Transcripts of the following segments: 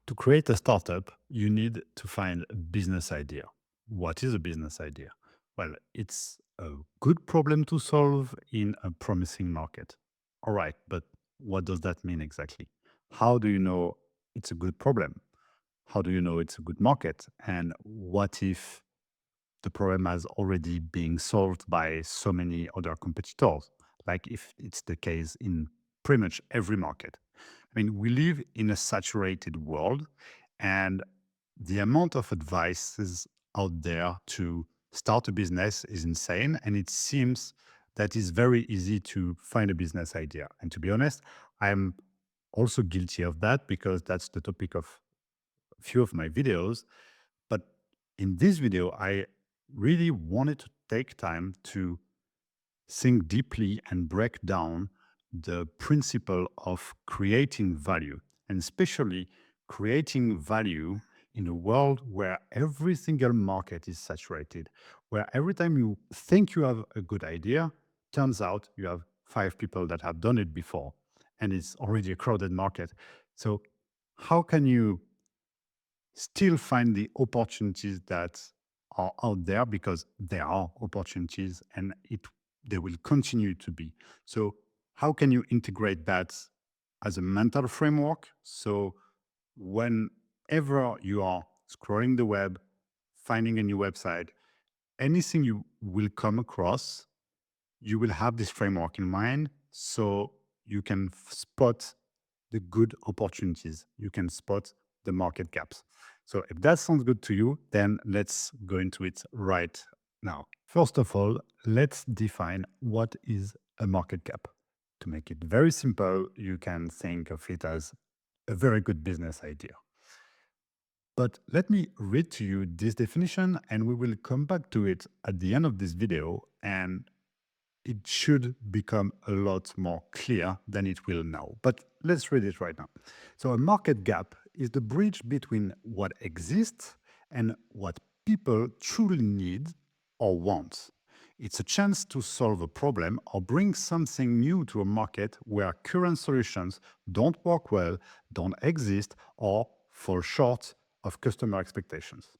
To create a startup, you need to find a business idea. What is a business idea? Well, it's a good problem to solve in a promising market. All right, but what does that mean exactly? How do you know it's a good problem? How do you know it's a good market? And what if the problem has already been solved by so many other competitors, like if it's the case in pretty much every market? I mean, we live in a saturated world, and the amount of advices out there to start a business is insane. And it seems that it's very easy to find a business idea. And to be honest, I'm also guilty of that because that's the topic of a few of my videos. But in this video, I really wanted to take time to think deeply and break down the principle of creating value, and especially creating value in a world where every single market is saturated, where every time you think you have a good idea, turns out you have five people that have done it before, and it's already a crowded market. So, how can you still find the opportunities that are out there, because there are opportunities and they will continue to be. So how can you integrate that as a mental framework? So whenever you are scrolling the web, finding a new website, anything you will come across, you will have this framework in mind, so you can spot the good opportunities. You can spot the market gaps. So if that sounds good to you, then let's go into it right now. First of all, let's define what is a market gap. To make it very simple, you can think of it as a very good business idea. But let me read to you this definition, and we will come back to it at the end of this video, and it should become a lot more clear than it will now. But let's read it right now. So, a market gap is the bridge between what exists and what people truly need or want. It's a chance to solve a problem or bring something new to a market where current solutions don't work well, don't exist, or fall short of customer expectations.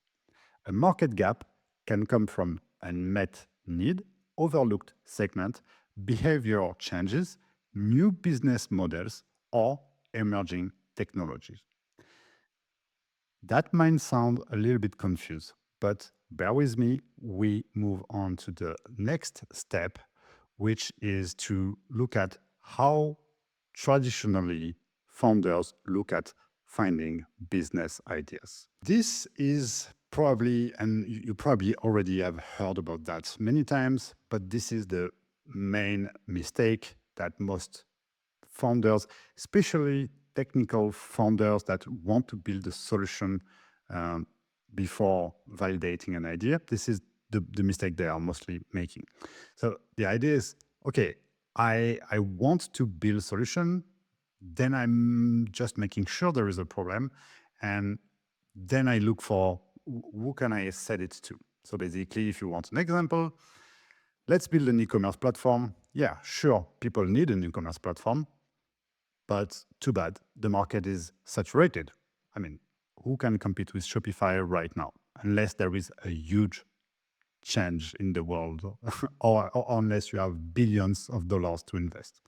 A market gap can come from unmet need, overlooked segment, behavioral changes, new business models, or emerging technologies. That might sound a little bit confused, but bear with me. We move on to the next step, which is to look at how traditionally founders look at finding business ideas. This is probably, and you probably already have heard about that many times, but this is the main mistake that most founders, especially technical founders that want to build a solution um, before validating an idea. This is the mistake they are mostly making. So the idea is, okay, I want to build a solution, then I'm just making sure there is a problem, and then I look for who can I set it to. So basically, if you want an example, let's build an e-commerce platform. Yeah, sure, people need an e-commerce platform, but too bad, the market is saturated. I mean, who can compete with Shopify right now? Unless there is a huge change in the world, or unless you have billions of dollars to invest.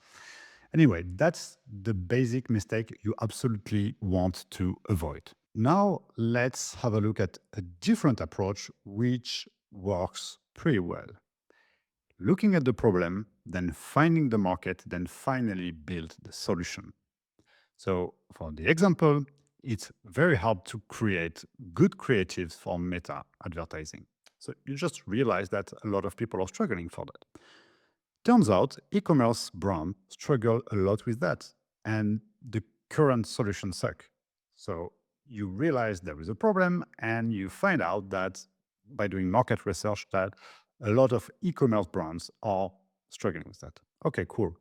Anyway, that's the basic mistake you absolutely want to avoid. Now, let's have a look at a different approach which works pretty well. Looking at the problem, then finding the market, then finally build the solution. So, for the example, it's very hard to create good creatives for meta advertising. So, you just realize that a lot of people are struggling for that. Turns out e-commerce brands struggle a lot with that, and the current solutions suck. So, you realize there is a problem, and you find out that by doing market research that a lot of e-commerce brands are struggling with that. Okay, cool.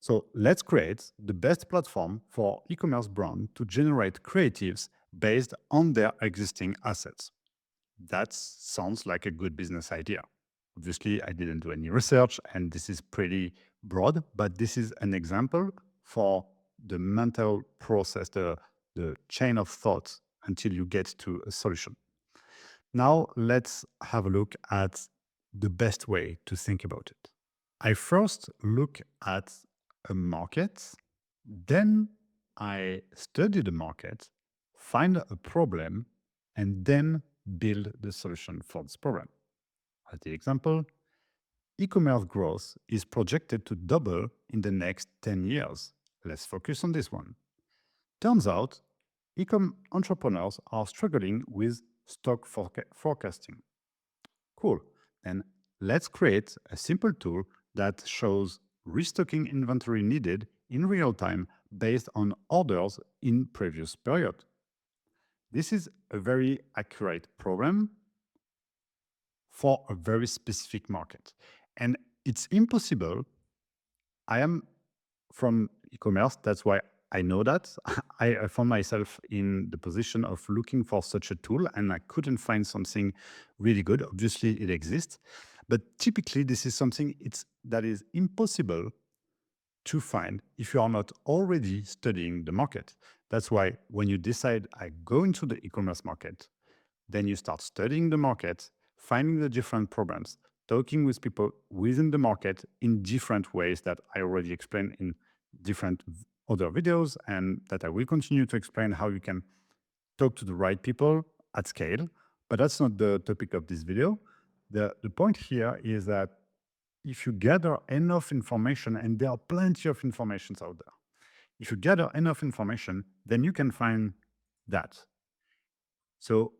So let's create the best platform for e-commerce brands to generate creatives based on their existing assets. That sounds like a good business idea. Obviously, I didn't do any research, and this is pretty broad, but this is an example for the mental process, the chain of thought until you get to a solution. Now, let's have a look at the best way to think about it. I first look at a market, then I study the market, find a problem, and then build the solution for this problem. As the example, e-commerce growth is projected to double in the next 10 years. Let's focus on this one. Turns out, e-com entrepreneurs are struggling with stock forecasting. Cool. Then let's create a simple tool that shows restocking inventory needed in real time based on orders in previous period. This is a very accurate problem for a very specific market. And it's impossible. I am from e-commerce. That's why I know that. I found myself in the position of looking for such a tool and I couldn't find something really good. Obviously, it exists. But typically, this is something that is impossible to find if you are not already studying the market. That's why when you decide I go into the e-commerce market, then you start studying the market, finding the different problems, talking with people within the market in different ways that I already explained in different other videos, and that I will continue to explain how you can talk to the right people at scale. But that's not the topic of this video. The point here is that if you gather enough information, and there are plenty of informations out there, if you gather enough information, then you can find that. So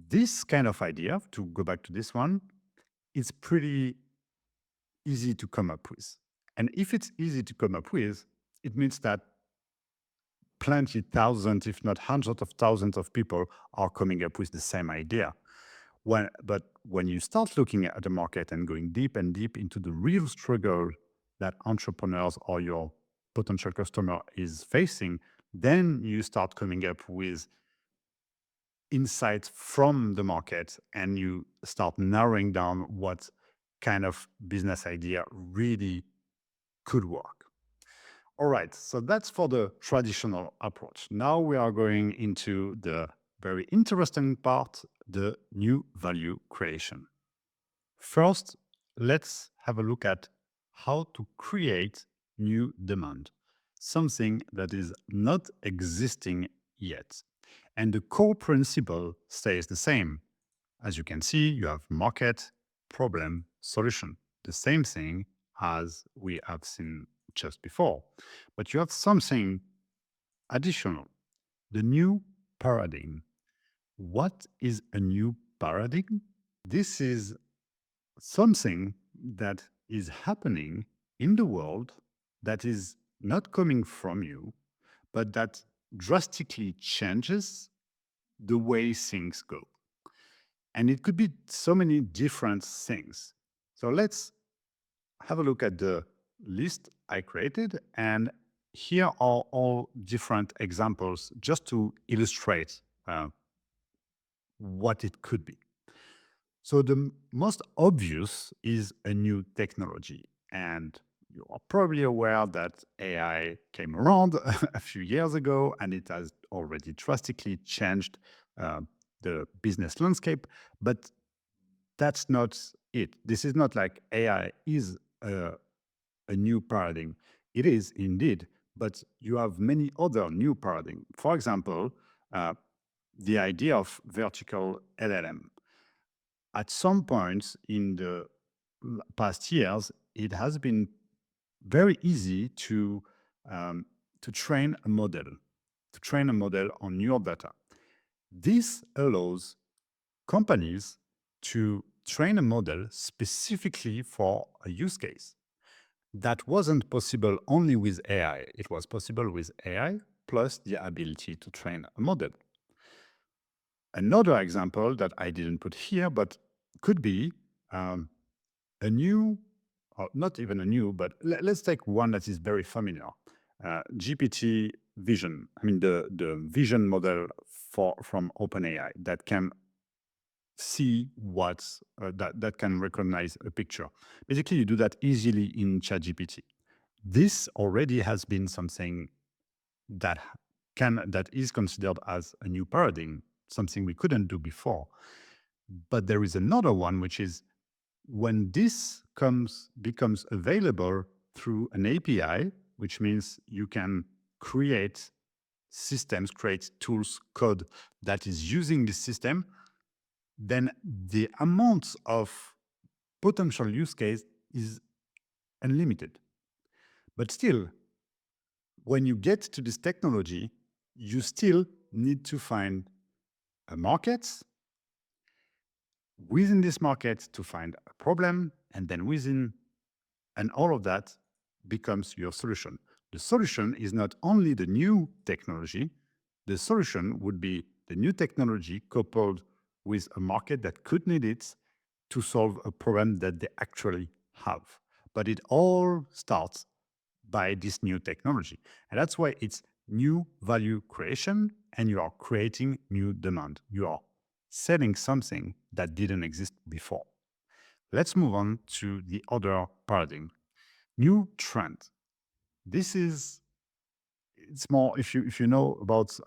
this kind of idea, to go back to this one, is pretty easy to come up with. And if it's easy to come up with, it means that plenty, thousands, if not hundreds of thousands of people are coming up with the same idea. But when you start looking at the market and going deep and deep into the real struggle that entrepreneurs or your potential customer is facing, then you start coming up with insights from the market and you start narrowing down what kind of business idea really could work. All right, so that's for the traditional approach. Now we are going into the very interesting part, the new value creation. First, let's have a look at how to create new demand, something that is not existing yet. And the core principle stays the same. As you can see, you have market, problem, solution. The same thing as we have seen just before. But you have something additional, the new paradigm. What is a new paradigm? This is something that is happening in the world that is not coming from you, but that drastically changes the way things go. And it could be so many different things. So let's have a look at the list I created. And here are all different examples just to illustrate what it could be. So the most obvious is a new technology. And you are probably aware that AI came around a few years ago and it has already drastically changed the business landscape. But that's not it. This is not like AI is a new paradigm. It is indeed, but you have many other new paradigms. For example, the idea of vertical LLM. At some point in the past years, it has been very easy to train a model on your data. This allows companies to train a model specifically for a use case. That wasn't possible only with AI. It was possible with AI plus the ability to train a model. Another example that I didn't put here, but could be a new, or not even a new, but let's take one that is very familiar. GPT vision. I mean, the vision model from OpenAI that can see that can recognize a picture. Basically, you do that easily in ChatGPT. This already has been something that that is considered as a new paradigm, something we couldn't do before. But there is another one, which is when this becomes available through an API, which means you can create systems, create tools, code that is using this system, then the amount of potential use case is unlimited. But still, when you get to this technology, you still need to find a market, within this market to find a problem, and then and all of that becomes your solution. The solution is not only the new technology, the solution would be the new technology coupled with a market that could need it to solve a problem that they actually have. But it all starts by this new technology. And that's why it's new value creation, and you are creating new demand. You are selling something that didn't exist before. Let's move on to the other paradigm. New trend. This is, it's more, if you know about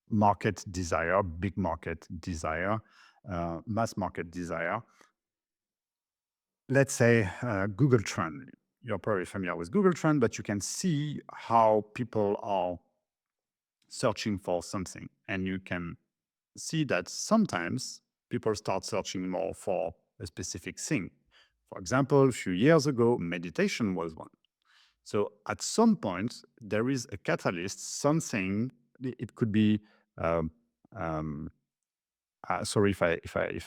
market desire, big market desire, mass market desire. Let's say Google Trend. You're probably familiar with Google Trend, but you can see how people are searching for something. And you can see that sometimes people start searching more for a specific thing. For example, a few years ago, meditation was one. So at some point, there is a catalyst, something, it could be, um, um, sorry if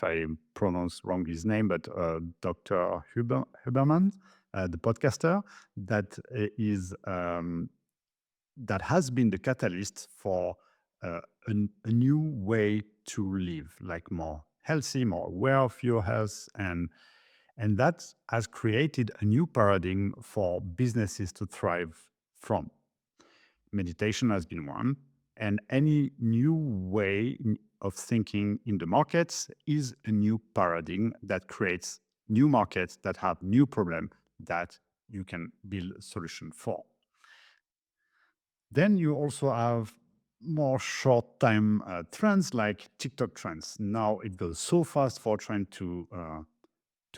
I pronounce wrong his name, but Dr. Huberman, the podcaster, is that has been the catalyst for a new way to live, like more healthy, more aware of your health, and that has created a new paradigm for businesses to thrive from. Meditation has been one, and any new way of thinking in the markets is a new paradigm that creates new markets that have new problems that you can build a solution for. Then you also have more short time trends like TikTok trends. Now it goes so fast for a trend to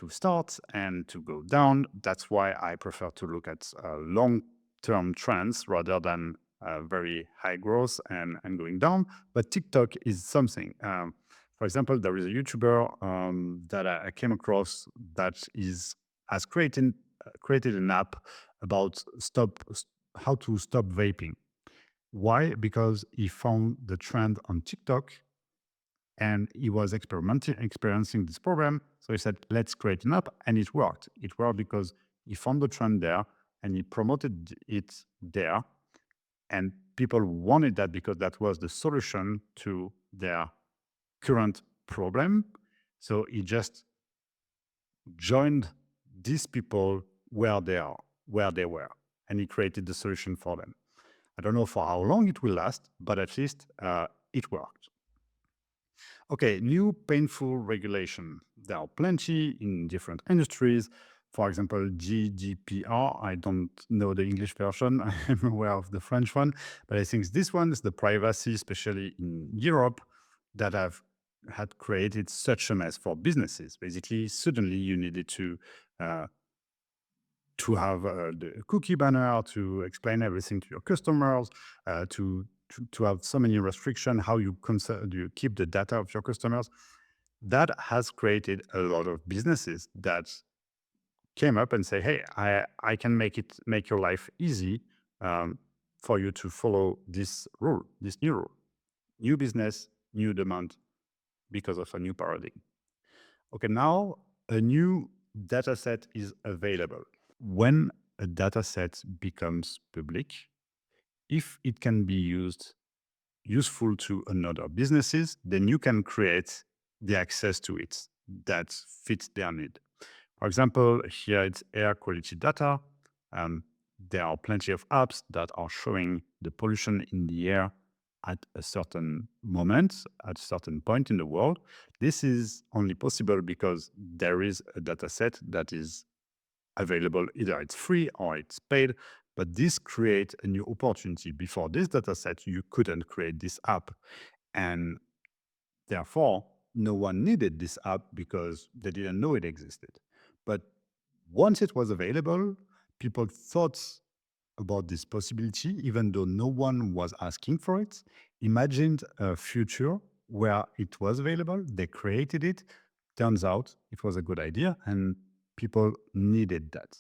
start and to go down. That's why I prefer to look at long-term trends rather than very high growth and going down. But TikTok is something. For example, there is a YouTuber that I came across that has created an app about how to stop vaping. Why? Because he found the trend on TikTok and he was experiencing this problem. So he said, let's create an app. And it worked. It worked because he found the trend there and he promoted it there. And people wanted that because that was the solution to their current problem. So he just joined these people where they were, and he created the solution for them. I don't know for how long it will last, but at least it worked. Okay, new painful regulation. There are plenty in different industries. For example, GDPR. I don't know the English version. I'm aware of the French one, but I think this one is the privacy, especially in Europe, that have had created such a mess for businesses. Basically, suddenly you needed uh, to have the cookie banner to explain everything to your customers, to have so many restrictions, how you keep the data of your customers. That has created a lot of businesses that came up and say, hey, I can make your life easy for you to follow this rule, this new rule. New business, new demand because of a new paradigm. Okay, now a new data set is available. When a data set becomes public, if it can be useful to another businesses, then you can create the access to it that fits their need. For example, here it's air quality data. There are plenty of apps that are showing the pollution in the air at a certain moment, at a certain point in the world. This is only possible because there is a data set that is available. Either it's free or it's paid, But this creates a new opportunity. Before this data set, you couldn't create this app. And therefore, no one needed this app because they didn't know it existed. But once it was available, people thought about this possibility, even though no one was asking for it, imagined a future where it was available, they created it. Turns out it was a good idea and people needed that.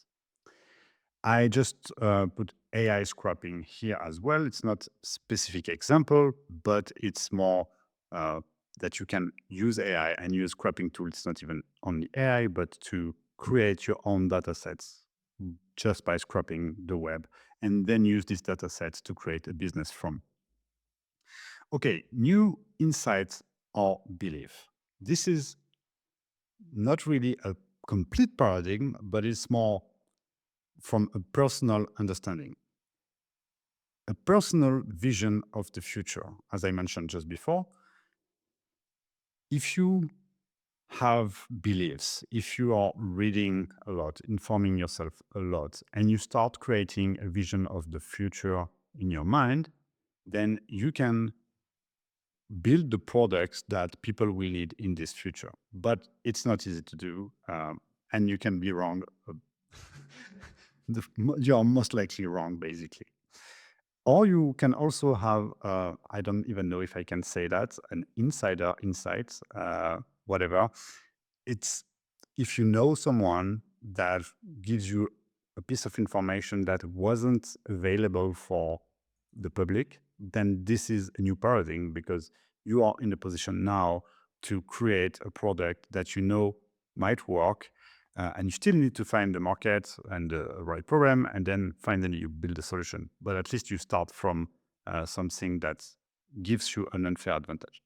I just put AI scrapping here as well. It's not specific example, but it's more that you can use AI and use scrapping tools, not even only AI, but to create your own data sets just by scrapping the web and then use these data sets to create a business from. Okay, new insights or belief. This is not really a complete paradigm, but it's more from a personal understanding. A personal vision of the future, as I mentioned just before. If you have beliefs, if you are reading a lot, informing yourself a lot, and you start creating a vision of the future in your mind, then you can build the products that people will need in this future. But it's not easy to do, and you can be wrong. You are most likely wrong, basically. Or you can also have, I don't even know if I can say that, an insider insight, whatever. It's if you know someone that gives you a piece of information that wasn't available for the public, then this is a new paradigm because you are in a position now to create a product that you know might work. And you still need to find the market and the right problem, and then finally you build a solution. But at least you start from something that gives you an unfair advantage.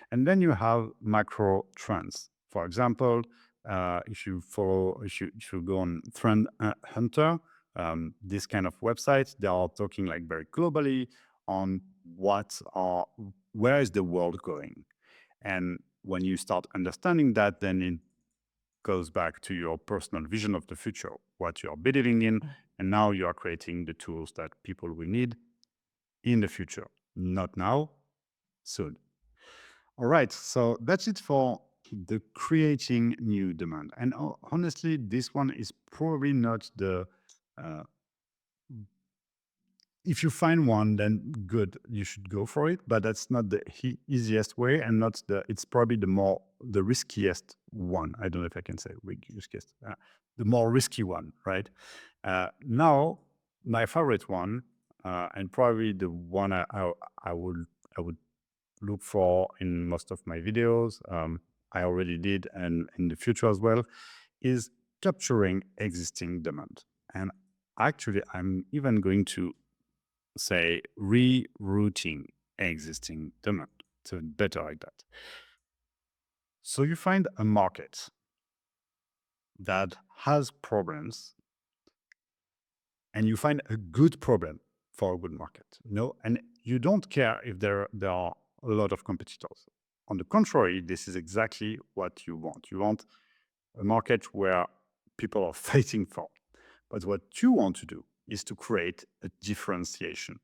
And then you have macro trends. For example, if you go on Trend Hunter, this kind of websites, they are talking like very globally on where is the world going. And when you start understanding that, then it goes back to your personal vision of the future, what you are believing in, and now you are creating the tools that people will need in the future. Not now, soon. All right, so that's it for the creating new demand. And honestly, this one is probably not the uh, if you find one, then good, you should go for it. But that's not the easiest way, and not it's probably the riskiest one. I don't know if I can say riskiest, the more risky one, right? Now, my favorite one, and probably the one I would look for in most of my videos, I already did, and in the future as well, is capturing existing demand. And actually, I'm even going to say rerouting existing demand to better like that. So you find a market that has problems and you find a good problem for a good market, and you don't care if there are a lot of competitors. On the contrary, this is exactly what you want. You want a market where people are fighting for. But what you want to do is to create a differentiation.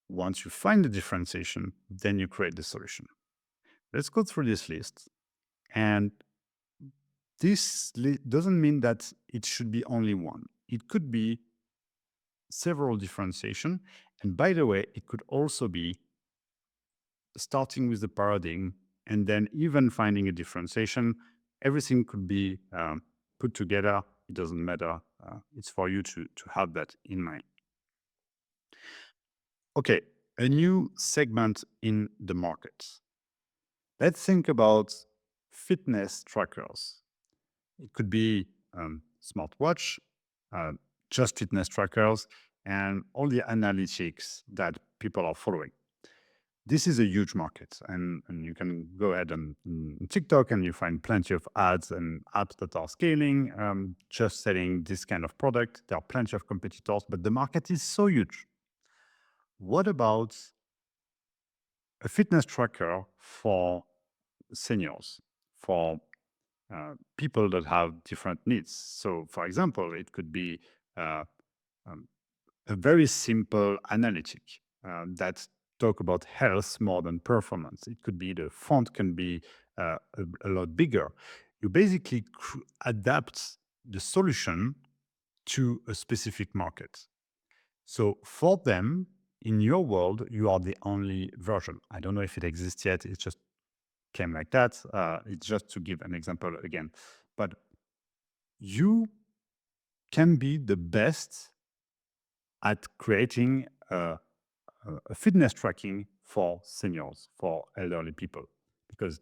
Once you find the differentiation, then you create the solution. Let's go through this list. And this doesn't mean that it should be only one. It could be several differentiation. And by the way, it could also be starting with the paradigm and then even finding a differentiation. Everything could be put together. It doesn't matter. It's for you to have that in mind. Okay, a new segment in the market. Let's think about fitness trackers. It could be smartwatch, uh, just fitness trackers, and all the analytics that people are following. This is a huge market, and you can go ahead and TikTok and you find plenty of ads and apps that are scaling, just selling this kind of product. There are plenty of competitors, but the market is so huge. What about a fitness tracker for seniors, for people that have different needs? So, for example, it could be uh, um, a very simple analytic that talk about health more than performance. It could be the font can be a lot bigger. You basically adapt the solution to a specific market. So for them, in your world, you are the only version. I don't know if it exists yet. It just came like that. It's just to give an example again. But you can be the best at creating a fitness tracking for seniors, for elderly people, because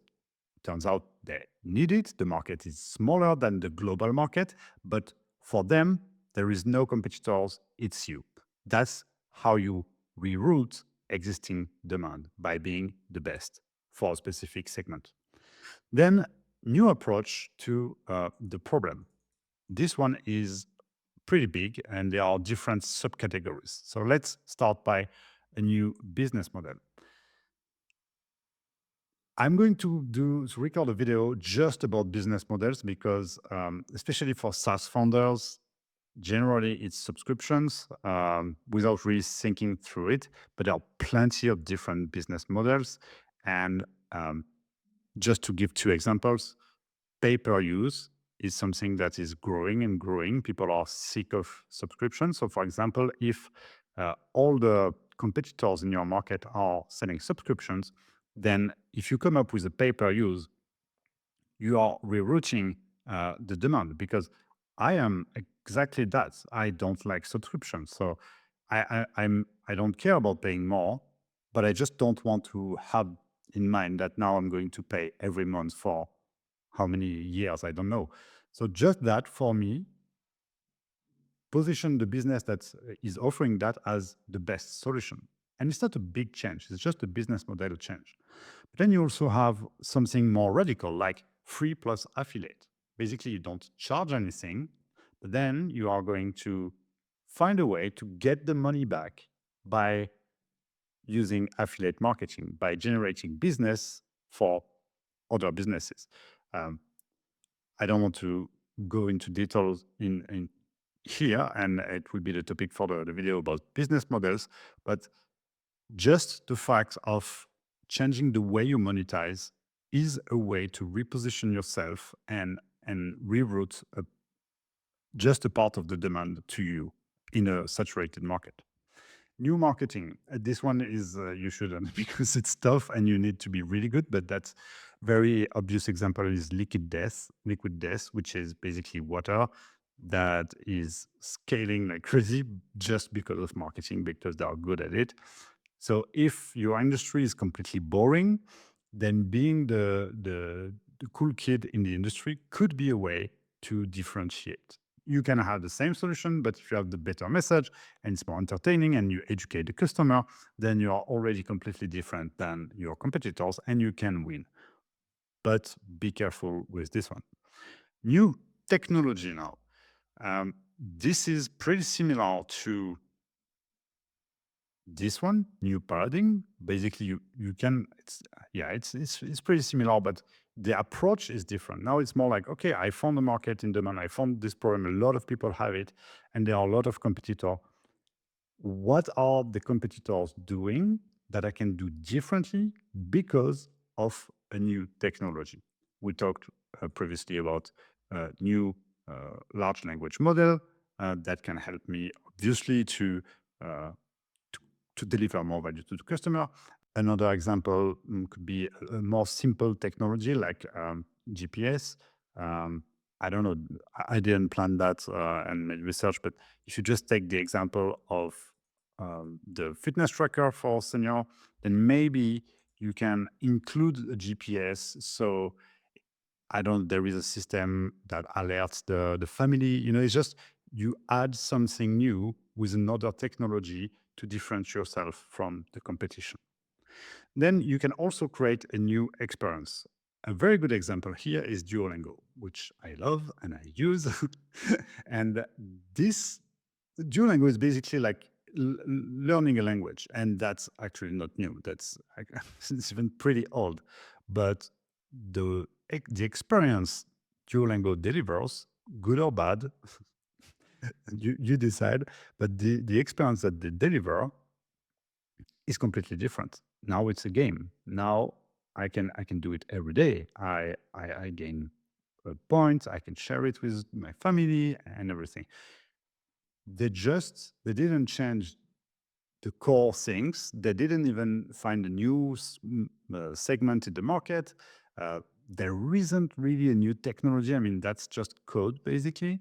it turns out they need it. The market is smaller than the global market, but for them, there is no competitors. It's you. That's how you reroute existing demand, by being the best for a specific segment. Then, new approach to the problem. This one is pretty big and there are different subcategories. So let's start by a new business model. I'm going to record a video just about business models because, especially for SaaS founders, generally it's subscriptions without really thinking through it. But there are plenty of different business models. And just to give two examples, pay-per-use is something that is growing and growing. People are sick of subscriptions. So, for example, if all the competitors in your market are selling subscriptions, then if you come up with a pay-per-use, you are rerouting the demand, because I am exactly that. I don't like subscriptions, so I don't care about paying more, but I just don't want to have in mind that now I'm going to pay every month for how many years, I don't know. So just that, for me, position the business that is offering that as the best solution. And it's not a big change, it's just a business model change. But then you also have something more radical, like free plus affiliate. Basically, you don't charge anything, but then you are going to find a way to get the money back by using affiliate marketing, by generating business for other businesses. Um, I don't want to go into details in here, and it will be the topic for the video about business models, but just the fact of changing the way you monetize is a way to reposition yourself and reroute just a part of the demand to you in a saturated market. New marketing. This one is you shouldn't because it's tough and you need to be really good. But that's very obvious example is liquid death, which is basically water that is scaling like crazy just because of marketing, because they are good at it. So if your industry is completely boring, then being the cool kid in the industry could be a way to differentiate. You can have the same solution, but if you have the better message and it's more entertaining and you educate the customer, then you are already completely different than your competitors and you can win. But be careful with this one. New technology now. This is pretty similar to this one, new paradigm. Basically, you can, it's pretty similar, but the approach is different. Now it's more like, okay, I found the market in demand, I found this problem, a lot of people have it, and there are a lot of competitors. What are the competitors doing that I can do differently because of a new technology? We talked previously about new large language model that can help me obviously uh, to deliver more value to the customer. Another example could be a more simple technology like GPS. I don't know, I didn't plan that and made research, but if you just take the example of the fitness tracker for senior, then maybe you can include a GPS. So I don't, there is a system that alerts the family. You know, it's just you add something new with another technology to differentiate yourself from the competition. Then you can also create a new experience. A very good example here is Duolingo, which I love and I use. And this Duolingo is basically like learning a language, and that's actually not new. That's it's even pretty old, but the experience Duolingo delivers, good or bad, You decide, but the experience that they deliver is completely different. Now it's a game. Now I can do it every day. I gain points. I can share it with my family and everything. They didn't change the core things. They didn't even find a new segment in the market. Uh, there isn't really a new technology. I mean, that's just code basically.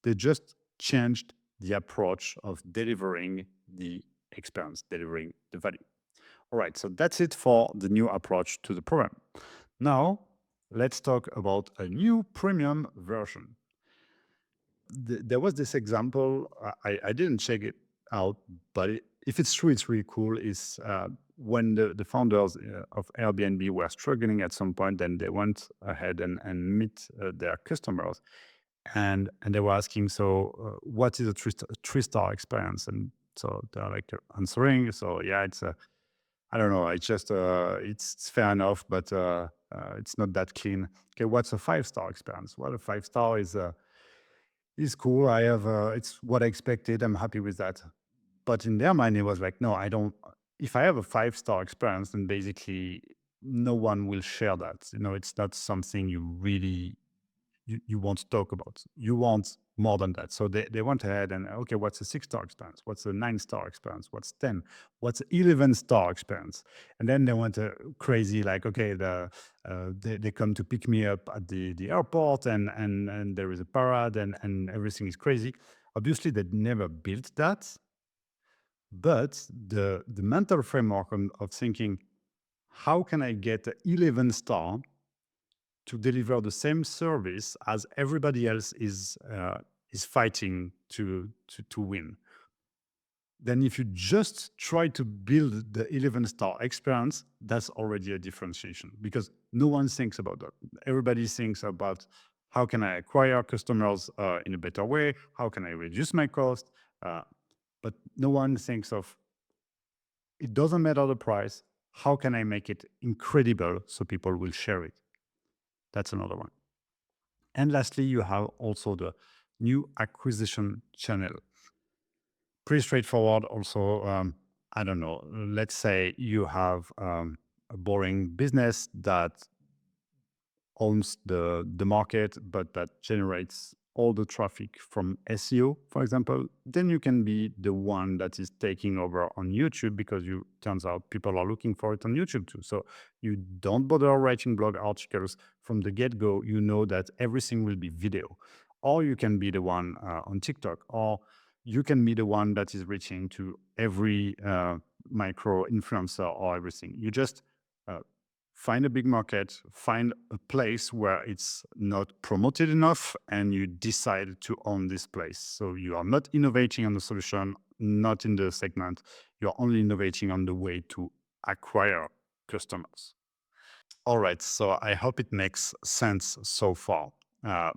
They just changed the approach of delivering the experience, delivering the value. All right, so that's it for the new approach to the program. Now, let's talk about a new premium version. There was this example. I didn't check it out, but if it's true, it's really cool. Is when the founders of Airbnb were struggling at some point, then they went ahead and meet their customers, and they were asking, so what is a three-star experience? And so they're like answering, so yeah, it's a, I don't know, it's just it's fair enough, but it's not that keen. Okay, what's a five-star experience? Well, a five-star is cool. I have it's what I expected. I'm happy with that. But in their mind, it was like, no, I don't. If I have a five-star experience, then basically no one will share that. It's not something you really you want to talk about. You want more than that. So they went ahead and, okay, what's a six-star experience? What's a nine-star experience? What's 10? What's 11-star experience? And then they went crazy, like, okay, they come to pick me up at the airport, and there is a parade, and everything is crazy. Obviously, they never built that, but the mental framework of thinking, how can I get 11 star to deliver the same service as everybody else is fighting to win? Then if you just try to build the 11-star experience, that's already a differentiation, because no one thinks about that. Everybody thinks about, how can I acquire customers in a better way? How can I reduce my cost? Uh, but no one thinks of, it doesn't matter the price. How can I make it incredible so people will share it? That's another one. And lastly, you have also the new acquisition channel. Pretty straightforward. Also, I don't know. Let's say you have a boring business that owns the market, but that generates all the traffic from SEO, for example. Then you can be the one that is taking over on YouTube, because you turns out people are looking for it on YouTube too. So you don't bother writing blog articles from the get-go. You know that everything will be video. Or you can be the one on TikTok, or you can be the one that is reaching to every micro influencer or everything. You just uh, find a big market, find a place where it's not promoted enough, and you decide to own this place. So you are not innovating on the solution, not in the segment. You're only innovating on the way to acquire customers. All right. So I hope it makes sense so far. Uh,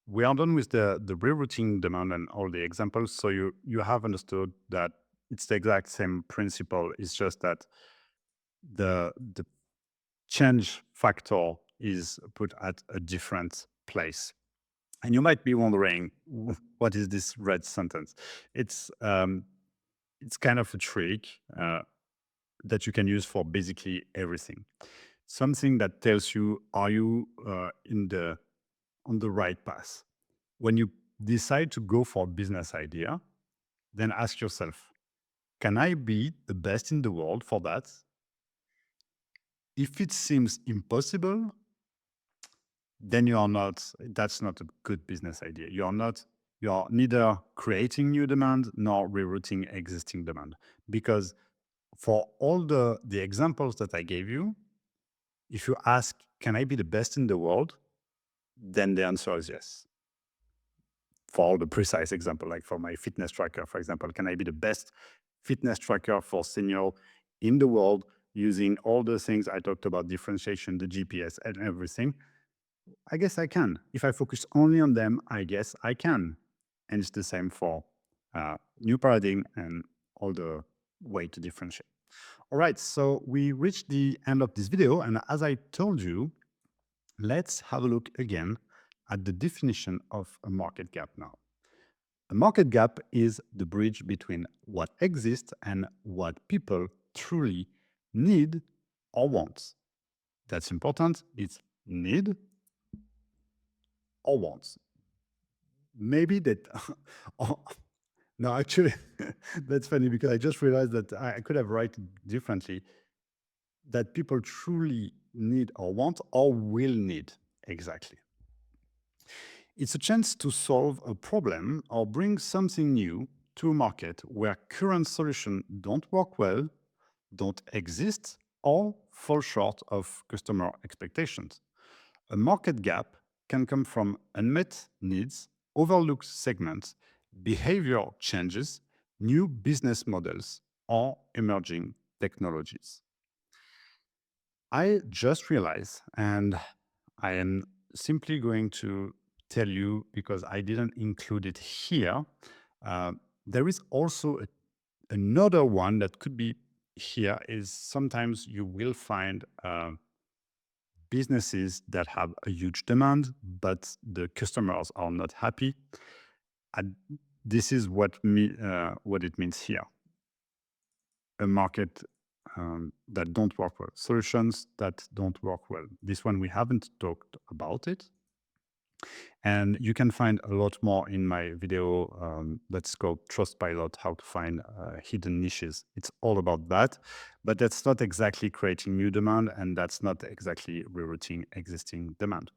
we are done with the rerouting demand and all the examples. So you have understood that it's the exact same principle. It's just that the change factor is put at a different place. And you might be wondering, what is this red sentence? It's kind of a trick that you can use for basically everything. Something that tells you, are you on the right path? When you decide to go for a business idea, then ask yourself, can I be the best in the world for that? If it seems impossible, then you are not, that's not a good business idea. You are neither creating new demand nor rerouting existing demand. Because for all the examples that I gave you, if you ask, can I be the best in the world? Then the answer is yes. For all the precise example, like for my fitness tracker, for example, can I be the best fitness tracker for senior in the world using all the things I talked about, differentiation, the GPS and everything? I guess I can. If I focus only on them, I guess I can. And it's the same for new paradigm and all the way to differentiate. All right, so we reached the end of this video. And as I told you, let's have a look again at the definition of a market gap now. A market gap is the bridge between what exists and what people truly need or want. That's important. It's need or wants. Maybe that. Oh, no, actually, that's funny because I just realized that I could have written differently. That people truly need or want or will need. Exactly. It's a chance to solve a problem or bring something new to a market where current solutions don't work well, don't exist, or fall short of customer expectations. A market gap can come from unmet needs, overlooked segments, behavior changes, new business models, or emerging technologies. I just realized, and I am simply going to tell you because I didn't include it here. uh, there is also another one that could be here is sometimes you will find businesses that have a huge demand, but the customers are not happy. And this is what it means here. A market that don't work well, solutions that don't work well. This one we haven't talked about it, and you can find a lot more in my video that's called Trustpilot, how to find hidden niches. It's all about that, but that's not exactly creating new demand, and that's not exactly rerouting existing demand.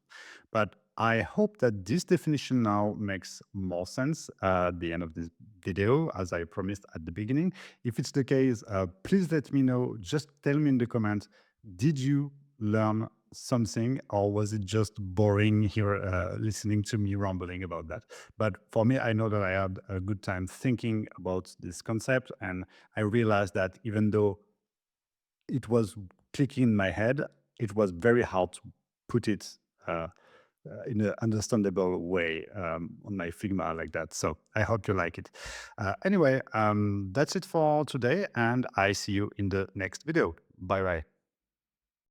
But I hope that this definition now makes more sense at the end of this video, as I promised at the beginning. If it's the case, please let me know. Just tell me in the comments, did you learn something or was it just boring here listening to me rambling about that? But for me, I know that I had a good time thinking about this concept, and I realized that even though it was clicking in my head, it was very hard to put it in an understandable way on my Figma like that. So I hope you like it. Anyway, that's it for today, and I see you in the next video. Bye bye.